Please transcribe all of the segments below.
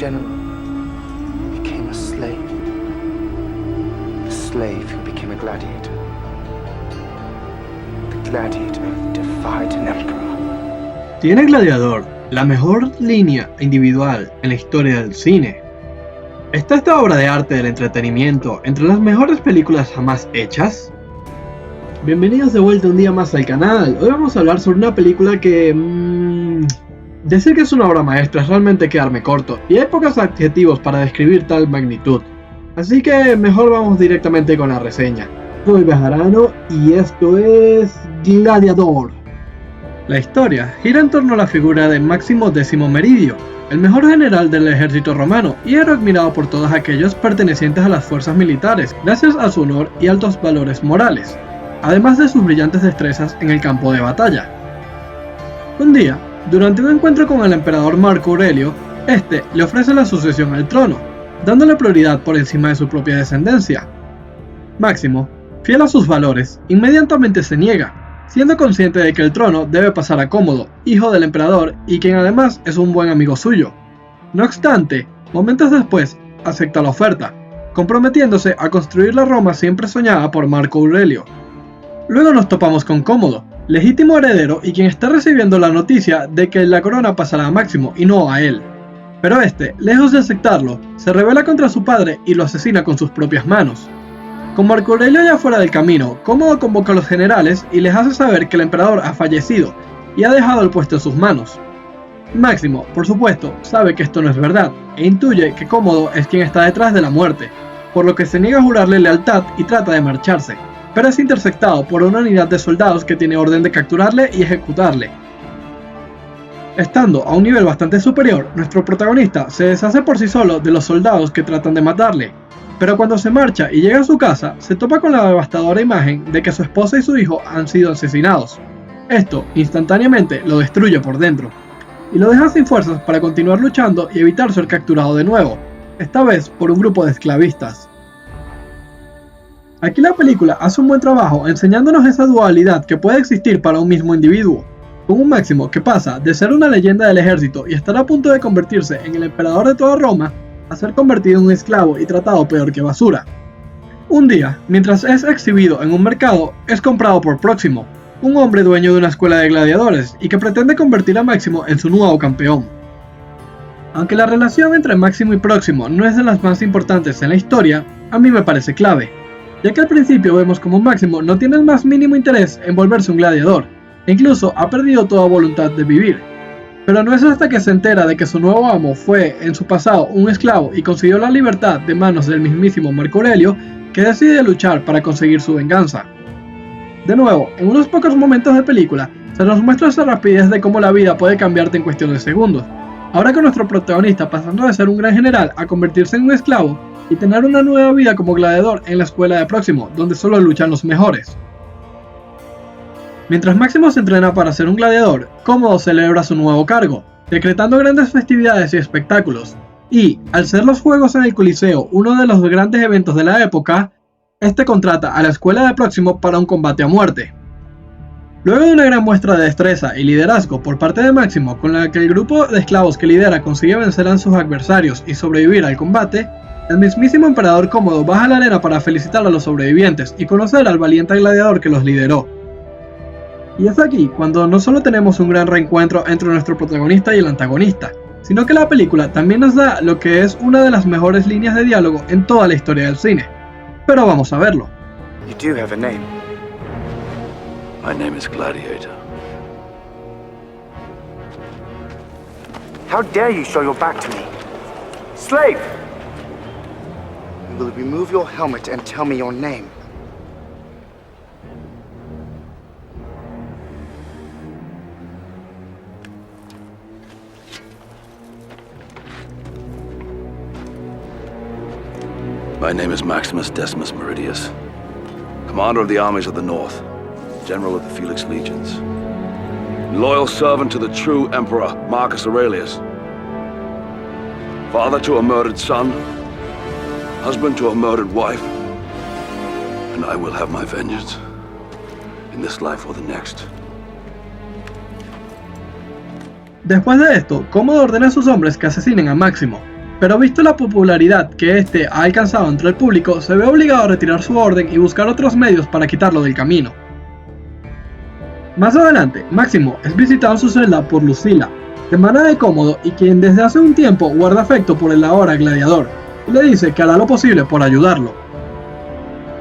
general became a slave. A slave who became a gladiator. The gladiator defied an emperor. ¿Tiene Gladiador la mejor línea individual en la historia del cine? ¿Está esta obra de arte del entretenimiento entre las mejores películas jamás hechas? Bienvenidos de vuelta un día más al canal. Hoy vamos a hablar sobre una película que... decir que es una obra maestra es realmente quedarme corto, y hay pocos adjetivos para describir tal magnitud. Así que mejor vamos directamente con la reseña. Soy Bejarano y esto es Gladiador. La historia gira en torno a la figura de Máximo Décimo Meridio, el mejor general del ejército romano y era admirado por todos aquellos pertenecientes a las fuerzas militares gracias a su honor y altos valores morales, además de sus brillantes destrezas en el campo de batalla. Un día, durante un encuentro con el emperador Marco Aurelio, este le ofrece la sucesión al trono, dándole prioridad por encima de su propia descendencia. Máximo, fiel a sus valores, inmediatamente se niega, siendo consciente de que el trono debe pasar a Cómodo, hijo del emperador y quien además es un buen amigo suyo. No obstante, momentos después, acepta la oferta, comprometiéndose a construir la Roma siempre soñada por Marco Aurelio. Luego nos topamos con Cómodo, legítimo heredero y quien está recibiendo la noticia de que la corona pasará a Máximo y no a él. Pero este, lejos de aceptarlo, se rebela contra su padre y lo asesina con sus propias manos. Con Marco Aurelio ya fuera del camino, Cómodo convoca a los generales y les hace saber que el emperador ha fallecido y ha dejado el puesto en sus manos. Máximo, por supuesto, sabe que esto no es verdad e intuye que Cómodo es quien está detrás de la muerte, por lo que se niega a jurarle lealtad y trata de marcharse, pero es interceptado por una unidad de soldados que tiene orden de capturarle y ejecutarle. Estando a un nivel bastante superior, nuestro protagonista se deshace por sí solo de los soldados que tratan de matarle, pero cuando se marcha y llega a su casa, se topa con la devastadora imagen de que su esposa y su hijo han sido asesinados. Esto, instantáneamente, lo destruye por dentro, y lo deja sin fuerzas para continuar luchando y evitar ser capturado de nuevo, esta vez por un grupo de esclavistas. Aquí la película hace un buen trabajo enseñándonos esa dualidad que puede existir para un mismo individuo, con un Máximo que pasa de ser una leyenda del ejército y estar a punto de convertirse en el emperador de toda Roma, a ser convertido en un esclavo y tratado peor que basura. Un día, mientras es exhibido en un mercado, es comprado por Próximo, un hombre dueño de una escuela de gladiadores y que pretende convertir a Máximo en su nuevo campeón. Aunque la relación entre Máximo y Próximo no es de las más importantes en la historia, a mí me parece clave, ya que al principio vemos como Máximo no tiene el más mínimo interés en volverse un gladiador, e incluso ha perdido toda voluntad de vivir. Pero no es hasta que se entera de que su nuevo amo fue en su pasado un esclavo y consiguió la libertad de manos del mismísimo Marco Aurelio que decide luchar para conseguir su venganza. De nuevo, en unos pocos momentos de película, se nos muestra esa rapidez de cómo la vida puede cambiarte en cuestión de segundos, ahora con nuestro protagonista pasando de ser un gran general a convertirse en un esclavo y tener una nueva vida como gladiador en la escuela de Próximo, donde solo luchan los mejores. Mientras Máximo se entrena para ser un gladiador, Cómodo celebra su nuevo cargo, decretando grandes festividades y espectáculos, y, al ser los Juegos en el Coliseo uno de los grandes eventos de la época, este contrata a la escuela de Próximo para un combate a muerte. Luego de una gran muestra de destreza y liderazgo por parte de Máximo, con la que el grupo de esclavos que lidera consigue vencer a sus adversarios y sobrevivir al combate, el mismísimo emperador Cómodo baja a la arena para felicitar a los sobrevivientes y conocer al valiente gladiador que los lideró. Y es aquí cuando no solo tenemos un gran reencuentro entre nuestro protagonista y el antagonista, sino que la película también nos da lo que es una de las mejores líneas de diálogo en toda la historia del cine. Pero vamos a verlo. You do have a name. My name is Gladiator. How dare you show your back to me? Slave! You will remove your helmet and tell me your name. My name is Maximus Decimus Meridius, commander of the armies of the North, general of the Felix Legions, loyal servant to the true emperor Marcus Aurelius, father to a murdered son, husband to a murdered wife, and I will have my vengeance, in this life or the next. Después de esto, Cómodo ordena a sus hombres que asesinen a Máximo, pero visto la popularidad que este ha alcanzado entre el público, se ve obligado a retirar su orden y buscar otros medios para quitarlo del camino. Más adelante, Máximo es visitado en su celda por Lucila, hermana de Cómodo y quien desde hace un tiempo guarda afecto por el ahora gladiador, y le dice que hará lo posible por ayudarlo.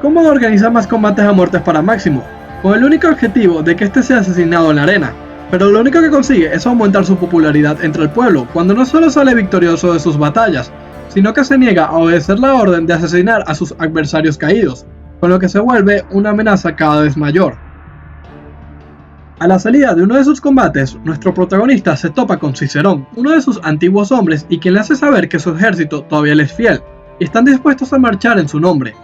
Cómodo organiza más combates a muerte para Máximo, con el único objetivo de que este sea asesinado en la arena, pero lo único que consigue es aumentar su popularidad entre el pueblo cuando no solo sale victorioso de sus batallas, sino que se niega a obedecer la orden de asesinar a sus adversarios caídos, con lo que se vuelve una amenaza cada vez mayor. A la salida de uno de sus combates, nuestro protagonista se topa con Cicerón, uno de sus antiguos hombres y quien le hace saber que su ejército todavía le es fiel, y están dispuestos a marchar en su nombre.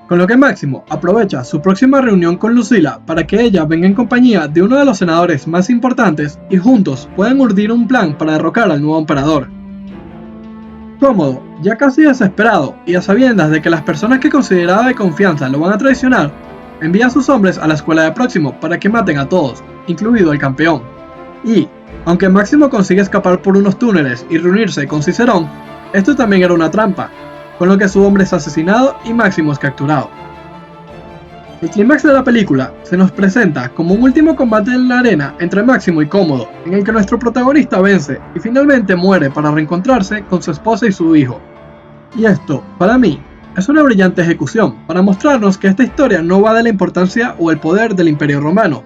Con lo que Máximo aprovecha su próxima reunión con Lucila para que ella venga en compañía de uno de los senadores más importantes y juntos puedan urdir un plan para derrocar al nuevo emperador. Cómodo, ya casi desesperado y a sabiendas de que las personas que consideraba de confianza lo van a traicionar, envía a sus hombres a la escuela de Próximo para que maten a todos, incluido al campeón. Y, aunque Máximo consigue escapar por unos túneles y reunirse con Cicerón, esto también era una trampa, con lo que su hombre es asesinado y Máximo es capturado. El clímax de la película se nos presenta como un último combate en la arena entre Máximo y Cómodo, en el que nuestro protagonista vence y finalmente muere para reencontrarse con su esposa y su hijo. Y esto, para mí, es una brillante ejecución para mostrarnos que esta historia no va de la importancia o el poder del Imperio Romano.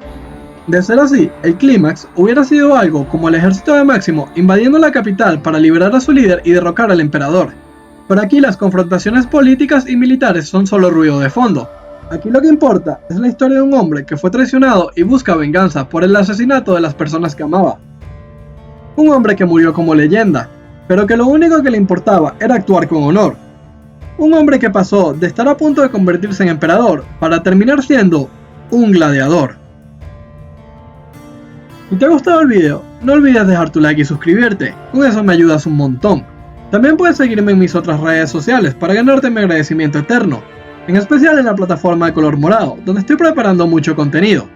De ser así, el clímax hubiera sido algo como el ejército de Máximo invadiendo la capital para liberar a su líder y derrocar al emperador. Pero aquí las confrontaciones políticas y militares son solo ruido de fondo. Aquí lo que importa es la historia de un hombre que fue traicionado y busca venganza por el asesinato de las personas que amaba. Un hombre que murió como leyenda, pero que lo único que le importaba era actuar con honor. Un hombre que pasó de estar a punto de convertirse en emperador para terminar siendo un gladiador. Si te ha gustado el video, no olvides dejar tu like y suscribirte, con eso me ayudas un montón. También puedes seguirme en mis otras redes sociales para ganarte mi agradecimiento eterno, en especial en la plataforma de color morado, donde estoy preparando mucho contenido.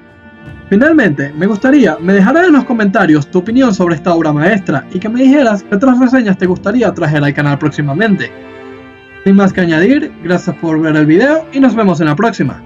Finalmente, me gustaría me dejaras en los comentarios tu opinión sobre esta obra maestra y que me dijeras qué otras reseñas te gustaría traer al canal próximamente. Sin más que añadir, gracias por ver el video y nos vemos en la próxima.